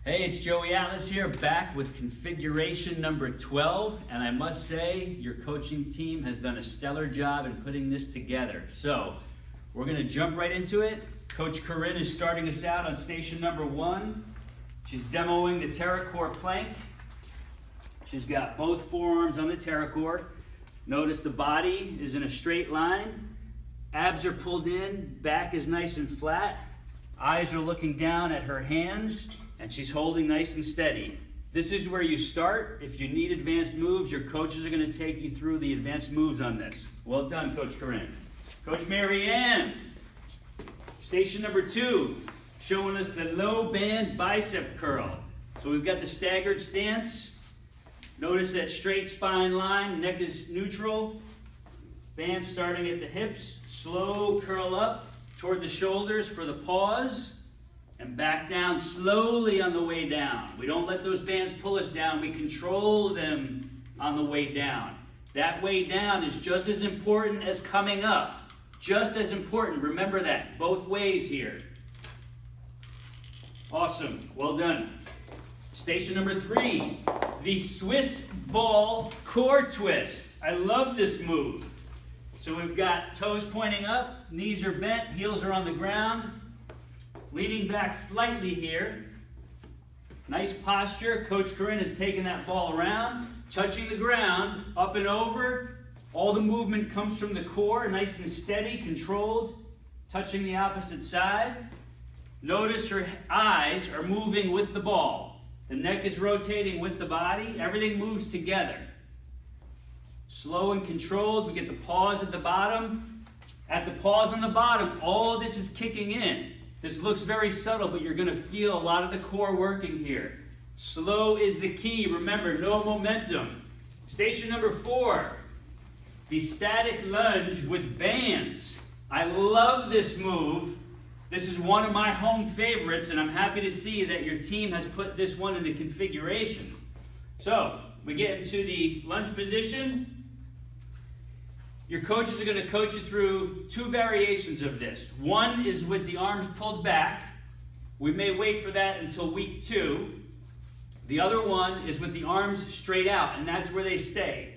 Hey, it's Joey Atlas here, back with configuration number 12, and I must say, your coaching team has done a stellar job in putting this together. So, we're going to jump right into it. Coach Corinne is starting us out on station number 1. She's demoing the Terracor plank. She's got both forearms on the Terracor. Notice the body is in a straight line. Abs are pulled in, back is nice and flat. Eyes are looking down at her hands, and she's holding nice and steady. This is where you start. If you need advanced moves, your coaches are going to take you through the advanced moves on this. Well done, Coach Corinne. Coach Marianne, station number 2, showing us the low band bicep curl. So we've got the staggered stance. Notice that straight spine line, neck is neutral. Band starting at the hips, slow curl up toward the shoulders for the pause. And back down slowly on the way down. We don't let those bands pull us down. We control them on the way down. That way down is just as important as coming up. Just as important. Remember that. Both ways here. Awesome. Well done. Station number 3. The Swiss ball core twist. I love this move. So we've got toes pointing up. Knees are bent. Heels are on the ground. Leaning back slightly here. Nice posture. Coach Corinne is taking that ball around, touching the ground, up and over. All the movement comes from the core, nice and steady, controlled, touching the opposite side. Notice her eyes are moving with the ball. The neck is rotating with the body. Everything moves together. Slow and controlled. We get the pause at the bottom. At the pause on the bottom, all this is kicking in. This looks very subtle, but you're going to feel a lot of the core working here. Slow is the key. Remember, no momentum. Station number 4, the static lunge with bands. I love this move. This is one of my home favorites, and I'm happy to see that your team has put this one in the configuration. So, we get into the lunge position. Your coaches are going to coach you through 2 variations of this. One is with the arms pulled back. We may wait for that until week 2. The other one is with the arms straight out, and that's where they stay.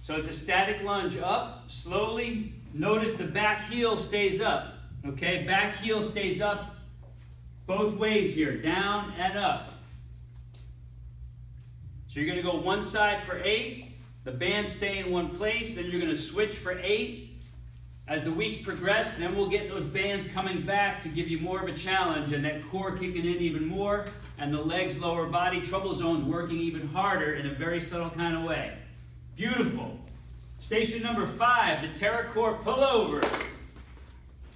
So it's a static lunge up, slowly. Notice the back heel stays up. Okay, back heel stays up both ways here, down and up. So you're going to go one side for 8. The bands stay in one place, then you're going to switch for 8. As the weeks progress, then we'll get those bands coming back to give you more of a challenge, and that core kicking in even more, and the legs, lower body, trouble zones working even harder in a very subtle kind of way. Beautiful. Station number 5, the Terracor Pullover.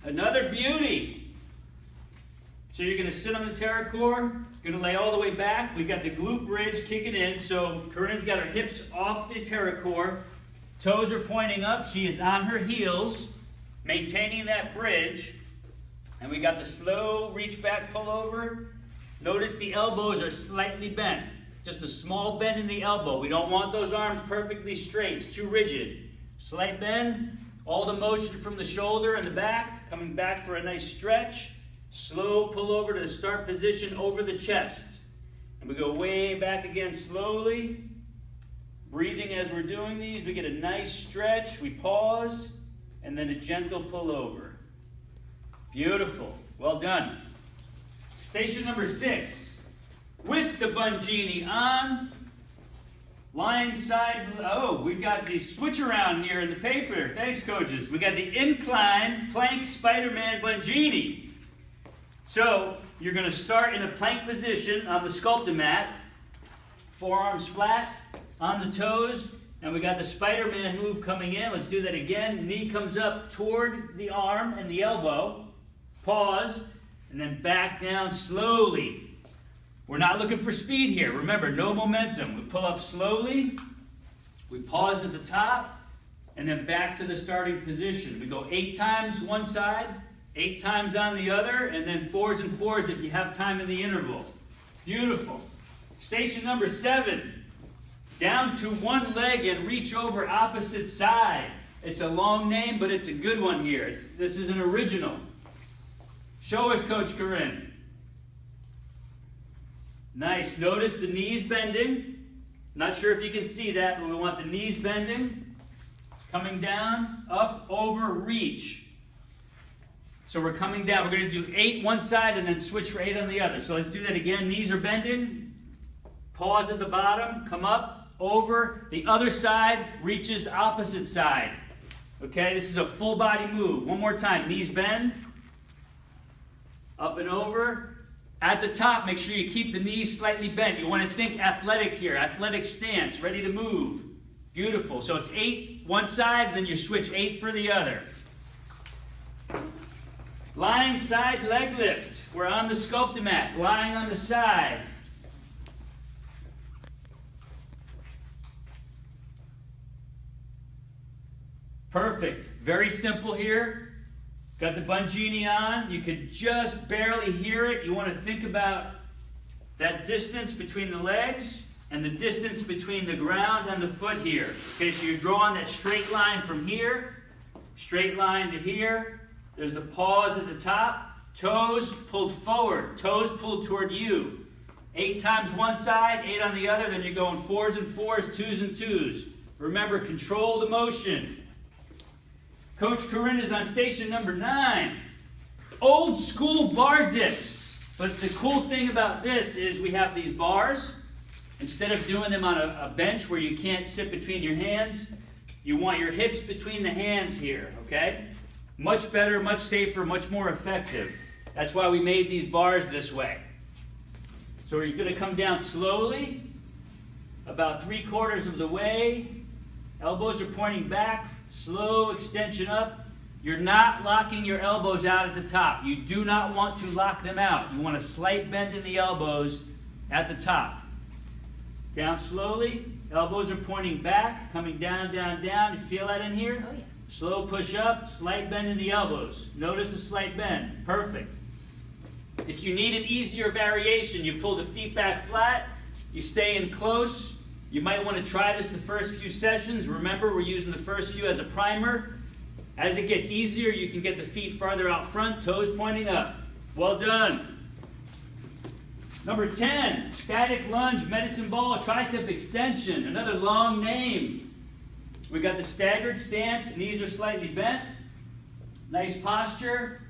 Another beauty. So you're going to sit on the Terracor, going to lay all the way back. We've got the glute bridge kicking in. So Corinne's got her hips off the Terracor. Toes are pointing up. She is on her heels, maintaining that bridge. And we got the slow reach back pullover. Notice the elbows are slightly bent. Just a small bend in the elbow. We don't want those arms perfectly straight. It's too rigid. Slight bend. All the motion from the shoulder and the back. Coming back for a nice stretch. Slow pull over to the start position over the chest. And we go way back again slowly. Breathing as we're doing these. We get a nice stretch. We pause. And then a gentle pull over. Beautiful. Well done. Station number 6. With the bungini on. Lying side. Oh, we've got the switch around here in the paper. Thanks, coaches. We got the incline plank Spider-Man bungini. So, you're going to start in a plank position on the SCULPTAFIT, forearms flat, on the toes, and we got the Spider-Man move coming in. Let's do that again. Knee comes up toward the arm and the elbow. Pause, and then back down slowly. We're not looking for speed here. Remember, no momentum. We pull up slowly, we pause at the top, and then back to the starting position. We go 8 times one side, 8 times on the other, and then 4s and 4s if you have time in the interval. Beautiful. Station number 7. Down to one leg and reach over opposite side. It's a long name, but it's a good one here. This is an original. Show us, Coach Corinne. Nice. Notice the knees bending. Not sure if you can see that, but we want the knees bending. Coming down, up, over, reach. So we're coming down. We're going to do 8 one side and then switch for 8 on the other. So let's do that again. Knees are bending. Pause at the bottom. Come up, over. The other side reaches opposite side. Okay, this is a full body move. One more time. Knees bend. Up and over. At the top, make sure you keep the knees slightly bent. You want to think athletic here. Athletic stance. Ready to move. Beautiful. So it's 8 one side, then you switch 8 for the other. Lying side leg lift. We're on the SCULPTAMAT. Lying on the side. Perfect. Very simple here. Got the bungee on. You could just barely hear it. You want to think about that distance between the legs and the distance between the ground and the foot here. Okay, so you're drawing that straight line from here, straight line to here. There's the pause at the top. Toes pulled forward. Toes pulled toward you. 8 times one side, 8 on the other. Then you're going 4s and 4s, 2s and 2s. Remember, control the motion. Coach Corinne is on station number 9. Old school bar dips. But the cool thing about this is we have these bars. Instead of doing them on a bench where you can't sit between your hands, you want your hips between the hands here, okay? Much better, much safer, much more effective. That's why we made these bars this way. So you're going to come down slowly, about 3/4 of the way. Elbows are pointing back, slow extension up. You're not locking your elbows out at the top. You do not want to lock them out. You want a slight bend in the elbows at the top. Down slowly, elbows are pointing back, coming down, down, down. You feel that in here? Oh, yeah. Slow push up, slight bend in the elbows. Notice the slight bend. Perfect. If you need an easier variation, you pull the feet back flat, you stay in close. You might want to try this the first few sessions. Remember, we're using the first few as a primer. As it gets easier, you can get the feet farther out front, toes pointing up. Well done. Number 10, static lunge, medicine ball, tricep extension. Another long name. We got the staggered stance, knees are slightly bent. Nice posture.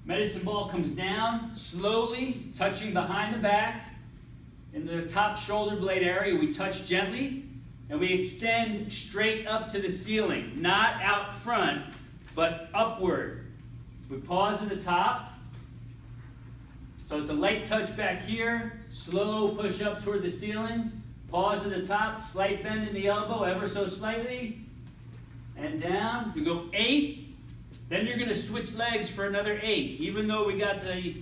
Medicine ball comes down, slowly, touching behind the back. In the top shoulder blade area, we touch gently, and we extend straight up to the ceiling. Not out front, but upward. We pause at the top. So it's a light touch back here, slow push up toward the ceiling, pause at the top, slight bend in the elbow, ever so slightly, and down. We go 8, then you're going to switch legs for another 8. Even though we got the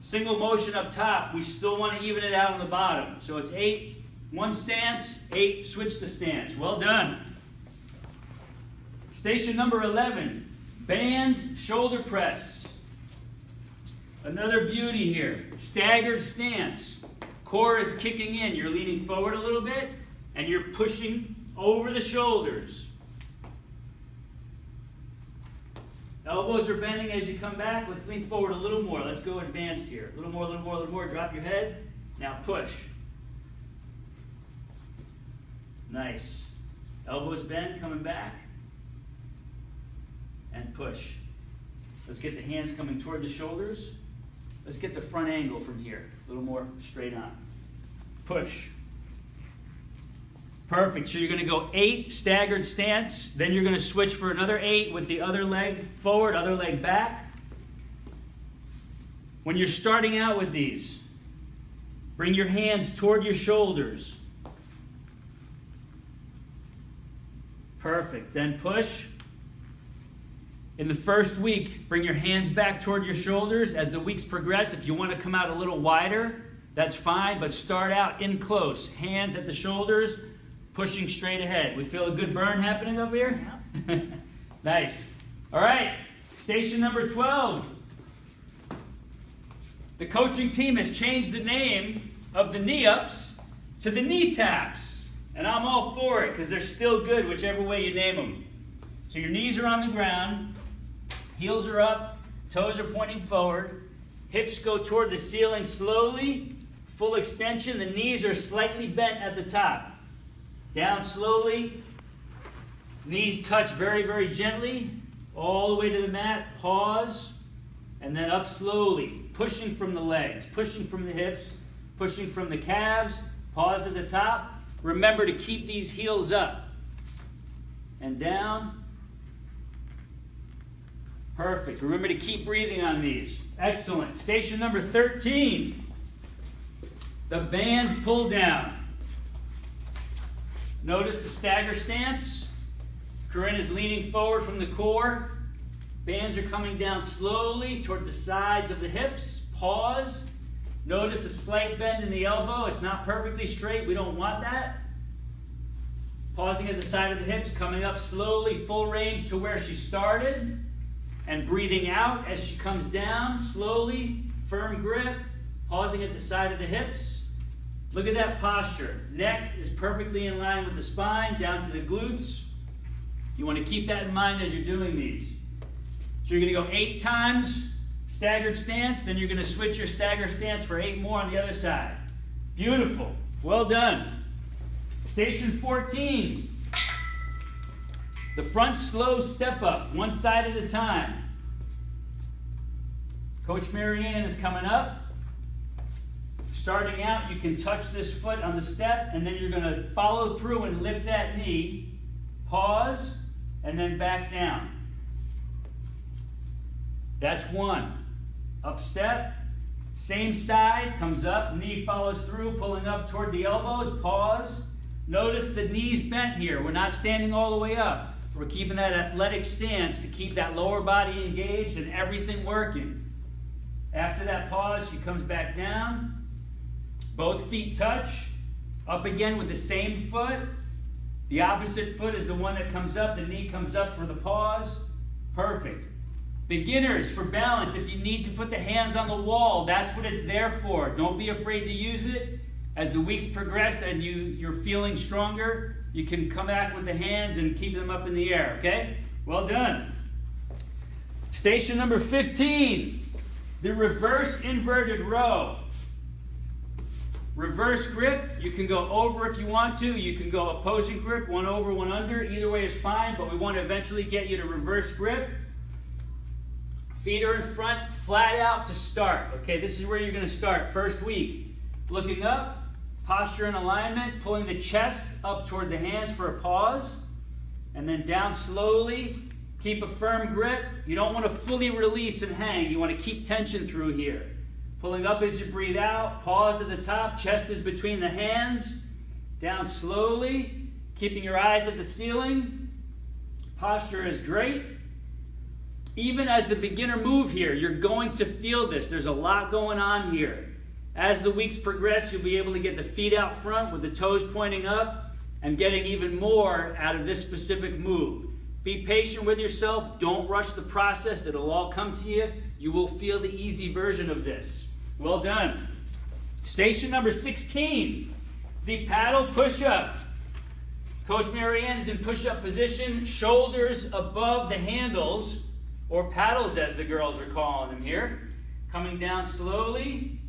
single motion up top, we still want to even it out on the bottom. So it's 8, one stance, 8, switch the stance. Well done. Station number 11, band shoulder press. Another beauty here. Staggered stance. Core is kicking in. You're leaning forward a little bit, and you're pushing over the shoulders. Elbows are bending as you come back. Let's lean forward a little more. Let's go advanced here. A little more, a little more, a little more. Drop your head. Now push. Nice. Elbows bend, coming back. And push. Let's get the hands coming toward the shoulders. Let's get the front angle from here. A little more straight on. Push. Perfect. So you're going to go 8, staggered stance. Then you're going to switch for another 8 with the other leg forward, other leg back. When you're starting out with these, bring your hands toward your shoulders. Perfect. Then push. In the first week, bring your hands back toward your shoulders. As the weeks progress, if you want to come out a little wider, that's fine, but start out in close. Hands at the shoulders, pushing straight ahead. We feel a good burn happening over here? Yeah. Nice. All right, station number 12. The coaching team has changed the name of the knee-ups to the knee taps. And I'm all for it because they're still good whichever way you name them. So your knees are on the ground. Heels are up, toes are pointing forward, hips go toward the ceiling slowly, full extension. The knees are slightly bent at the top. Down slowly. Knees touch very, very gently. All the way to the mat. Pause. And then up slowly. Pushing from the legs. Pushing from the hips. Pushing from the calves. Pause at the top. Remember to keep these heels up. And down. Perfect. Remember to keep breathing on these. Excellent. Station number 13. The band pull down. Notice the stagger stance. Corinne is leaning forward from the core. Bands are coming down slowly toward the sides of the hips. Pause. Notice a slight bend in the elbow. It's not perfectly straight. We don't want that. Pausing at the side of the hips, coming up slowly, full range to where she started. And breathing out as she comes down, slowly, firm grip, pausing at the side of the hips. Look at that posture. Neck is perfectly in line with the spine, down to the glutes. You want to keep that in mind as you're doing these. So you're going to go 8 times, staggered stance, then you're going to switch your staggered stance for 8 more on the other side. Beautiful. Well done. Station 14. The front slow step up, one side at a time. Coach Marianne is coming up. Starting out, you can touch this foot on the step, and then you're going to follow through and lift that knee. Pause, and then back down. That's 1. Up step, same side, comes up, knee follows through, pulling up toward the elbows. Pause. Notice the knees bent here. We're not standing all the way up. We're keeping that athletic stance to keep that lower body engaged and everything working. After that pause, she comes back down. Both feet touch. Up again with the same foot. The opposite foot is the one that comes up. The knee comes up for the pause. Perfect. Beginners, for balance, if you need to put the hands on the wall, that's what it's there for. Don't be afraid to use it. As the weeks progress and you're feeling stronger, you can come back with the hands and keep them up in the air, okay? Well done. Station number 15, the reverse inverted row. Reverse grip, you can go over if you want to. You can go opposing grip, one over, one under. Either way is fine, but we want to eventually get you to reverse grip. Feet are in front, flat out to start. Okay, this is where you're going to start. First week, looking up. Posture and alignment, pulling the chest up toward the hands for a pause, and then down slowly. Keep a firm grip. You don't want to fully release and hang. You want to keep tension through here. Pulling up as you breathe out. Pause at the top. Chest is between the hands. Down slowly. Keeping your eyes at the ceiling. Posture is great. Even as the beginner move here, you're going to feel this. There's a lot going on here. As the weeks progress, you'll be able to get the feet out front with the toes pointing up and getting even more out of this specific move. Be patient with yourself. Don't rush the process. It'll all come to you. You will feel the easy version of this. Well done. Station number 16, the paddle push-up. Coach Marianne is in push-up position, shoulders above the handles, or paddles as the girls are calling them here. Coming down slowly.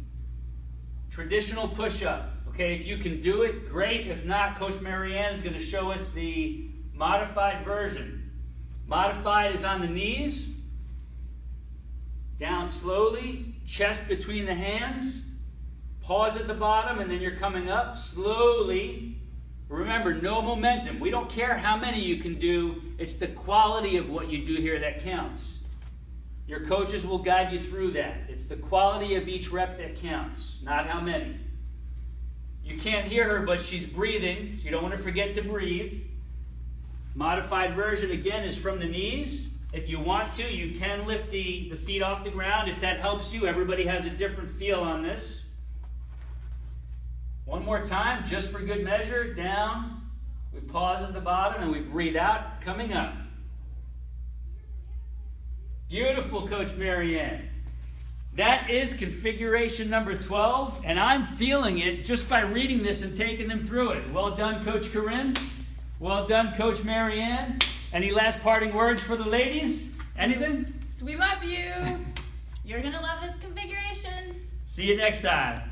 Traditional push-up. Okay, if you can do it, great. If not, Coach Marianne is going to show us the modified version. Modified is on the knees. Down slowly. Chest between the hands. Pause at the bottom, and then you're coming up slowly. Remember, no momentum. We don't care how many you can do. It's the quality of what you do here that counts. Your coaches will guide you through that. It's the quality of each rep that counts, not how many. You can't hear her, but she's breathing. So you don't want to forget to breathe. Modified version, again, is from the knees. If you want to, you can lift the feet off the ground. If that helps you, everybody has a different feel on this. One more time, just for good measure. Down. We pause at the bottom and we breathe out, coming up. Beautiful, Coach Marianne. That is configuration number 12, and I'm feeling it just by reading this and taking them through it. Well done, Coach Corinne. Well done, Coach Marianne. Any last parting words for the ladies? Anything? We love you. You're going to love this configuration. See you next time.